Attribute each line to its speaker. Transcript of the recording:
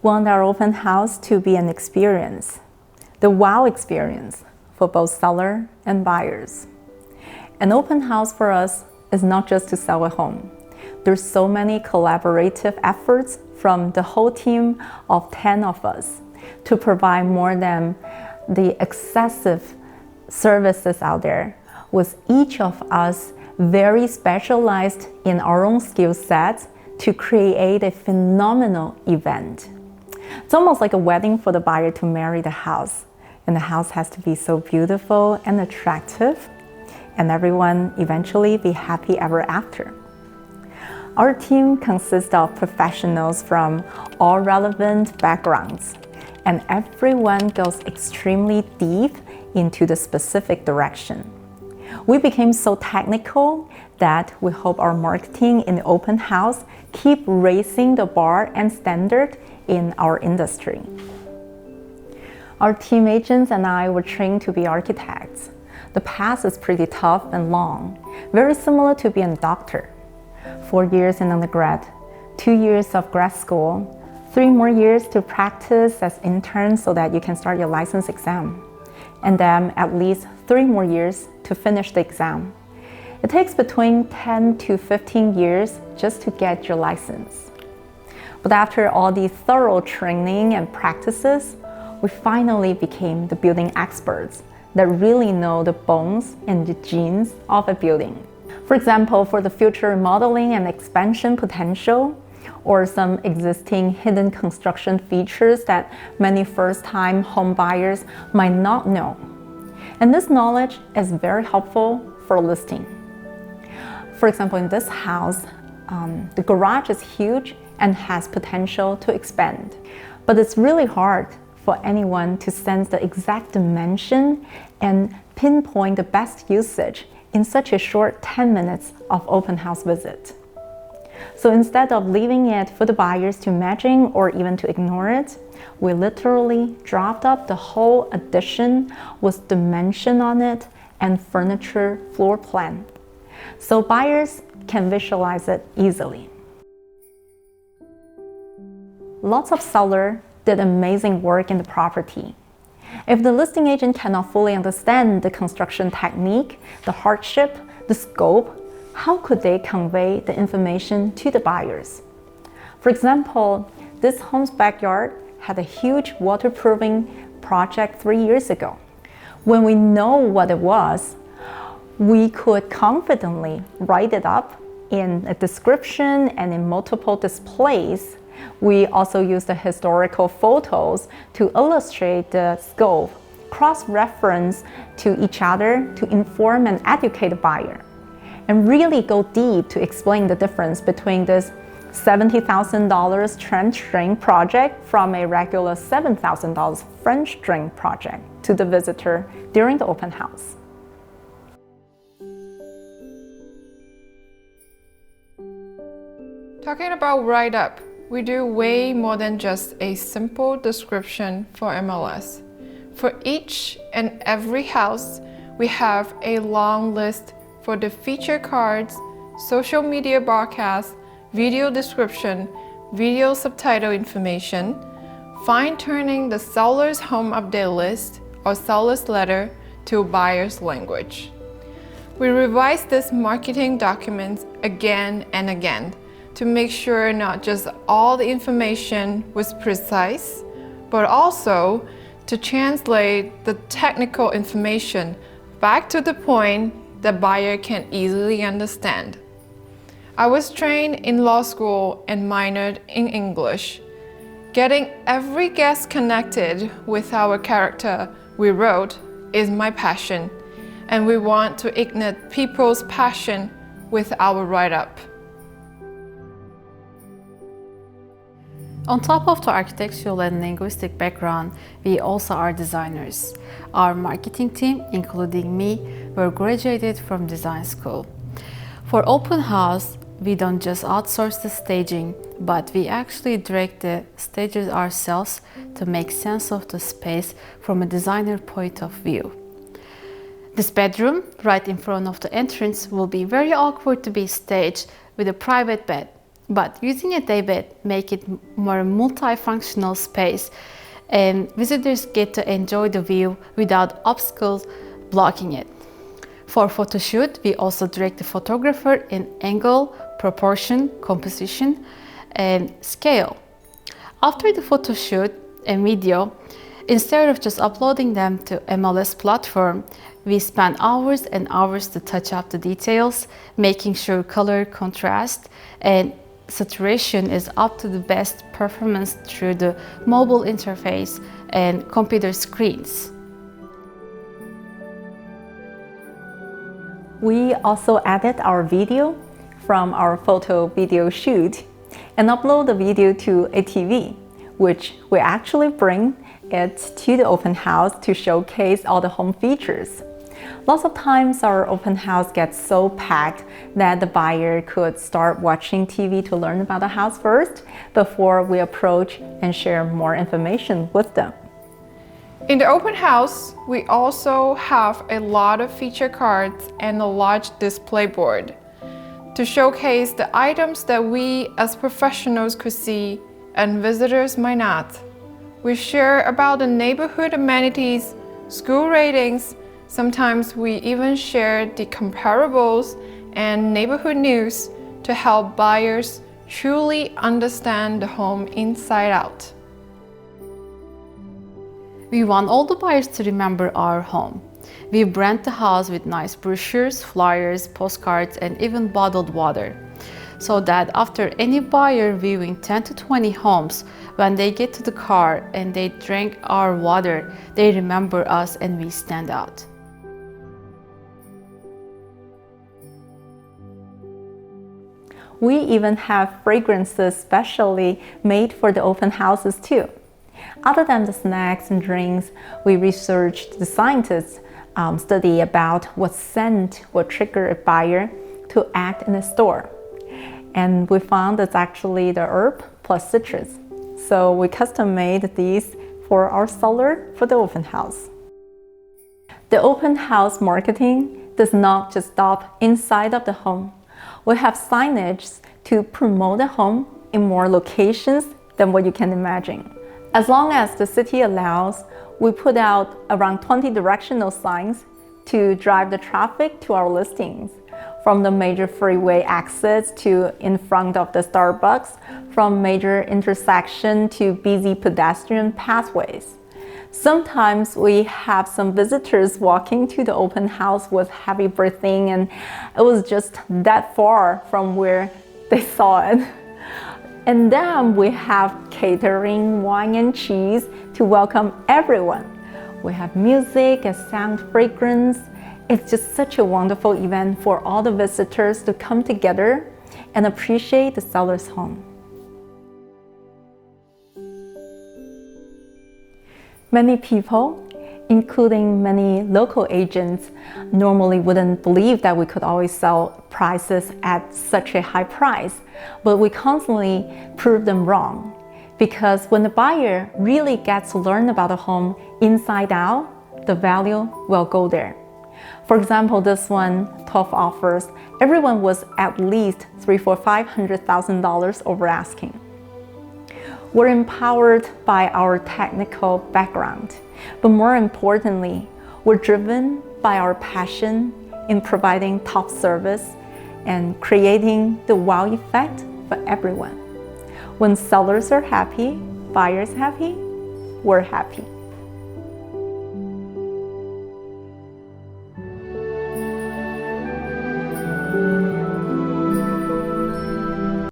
Speaker 1: want our open house to be an experience, the wow experience for both seller and buyers. An open house for us is not just to sell a home. There's so many collaborative efforts from the whole team of 10 of us to provide more than the excessive services out there, with each of us very specialized in our own skill sets to create a phenomenal event. It's almost like a wedding for the buyer to marry the house, and the house has to be so beautiful and attractive, and everyone eventually be happy ever after. Our team consists of professionals from all relevant backgrounds, and everyone goes extremely deep into the specific direction. We became so technical that we hope our marketing in the open house keep raising the bar and standard in our industry. Our team agents and I were trained to be architects. The path is pretty tough and long, very similar to being a doctor. 4 years in undergrad, 2 years of grad school, 3 more years to practice as intern so that you can start your license exam, and then at least 3 more years to finish the exam. It takes between 10 to 15 years just to get your license. But after all these thorough training and practices, we finally became the building experts that really know the bones and the genes of a building. For example, for the future remodeling and expansion potential, or some existing hidden construction features that many first-time home buyers might not know. And this knowledge is very helpful for listing. For example, in this house, the garage is huge and has potential to expand. But it's really hard for anyone to sense the exact dimension and pinpoint the best usage in such a short 10 minutes of open house visit. So instead of leaving it for the buyers to imagine or even to ignore it, we literally dropped up the whole addition with dimension on it and furniture floor plan, so buyers can visualize it easily. Lots of sellers did amazing work in the property. If the listing agent cannot fully understand the construction technique, the hardship, the scope, how could they convey the information to the buyers? For example, this home's backyard had a huge waterproofing project 3 years ago. When we know what it was, we could confidently write it up in a description and in multiple displays. We also use the historical photos to illustrate the scope, cross-reference to each other to inform and educate the buyer, and really go deep to explain the difference between this $70,000 trench drain project from a regular $7,000 French drain project to the visitor during the open house.
Speaker 2: Talking about write-up, we do way more than just a simple description for MLS. For each and every house, we have a long list for the feature cards, social media broadcasts, video description, video subtitle information, fine-tuning the seller's home update list or seller's letter to buyer's language. We revise these marketing documents again and again to make sure not just all the information was precise, but also to translate the technical information back to the point the buyer can easily understand. I was trained in law school and minored in English. Getting every guest connected with our character we wrote is my passion, and we want to ignite people's passion with our write-up.
Speaker 3: On top of the architectural and linguistic background, we also are designers. Our marketing team, including me, were graduated from design school. For open house, we don't just outsource the staging, but we actually direct the stages ourselves to make sense of the space from a designer point of view. This bedroom, right in front of the entrance, will be very awkward to be staged with a private bed. But using a daybed make it more multifunctional space, and visitors get to enjoy the view without obstacles blocking it. For photo shoot, we also direct the photographer in angle, proportion, composition, and scale. After the photo shoot and video, instead of just uploading them to MLS platform, we spend hours and hours to touch up the details, making sure color, contrast, and saturation is up to the best performance through the mobile interface and computer screens.
Speaker 1: We also edit our video from our photo video shoot and upload the video to a TV, which we actually bring it to the open house to showcase all the home features. Lots of times our open house gets so packed that the buyer could start watching TV to learn about the house first before we approach and share more information with them.
Speaker 2: In the open house, we also have a lot of feature cards and a large display board to showcase the items that we as professionals could see and visitors might not. We share about the neighborhood amenities, school ratings. Sometimes we even share the comparables and neighborhood news to help buyers truly understand the home inside out.
Speaker 3: We want all the buyers to remember our home. We brand the house with nice brochures, flyers, postcards, and even bottled water, so that after any buyer viewing 10 to 20 homes, when they get to the car and they drink our water, they remember us and we stand out.
Speaker 1: We even have fragrances specially made for the open houses too. Other than the snacks and drinks, we researched the scientists' study about what scent will trigger a buyer to act in a store. And we found it's actually the herb plus citrus. So we custom made these for our seller for the open house. The open house marketing does not just stop inside of the home. We have signage to promote the home in more locations than what you can imagine. As long as the city allows, we put out around 20 directional signs to drive the traffic to our listings, from the major freeway exits to in front of the Starbucks, from major intersection to busy pedestrian pathways. Sometimes we have some visitors walking to the open house with heavy breathing, and it was just that far from where they saw it. And then we have catering, wine and cheese to welcome everyone. We have music and sound fragrance. It's just such a wonderful event for all the visitors to come together and appreciate the seller's home. Many people, including many local agents, normally wouldn't believe that we could always sell prices at such a high price, but we constantly prove them wrong. Because when the buyer really gets to learn about a home inside out, the value will go there. For example, this one, 12 offers, everyone was at least $300,000-$500,000 over asking. We're empowered by our technical background, but more importantly, we're driven by our passion in providing top service and creating the wow effect for everyone. When sellers are happy, buyers happy, we're happy.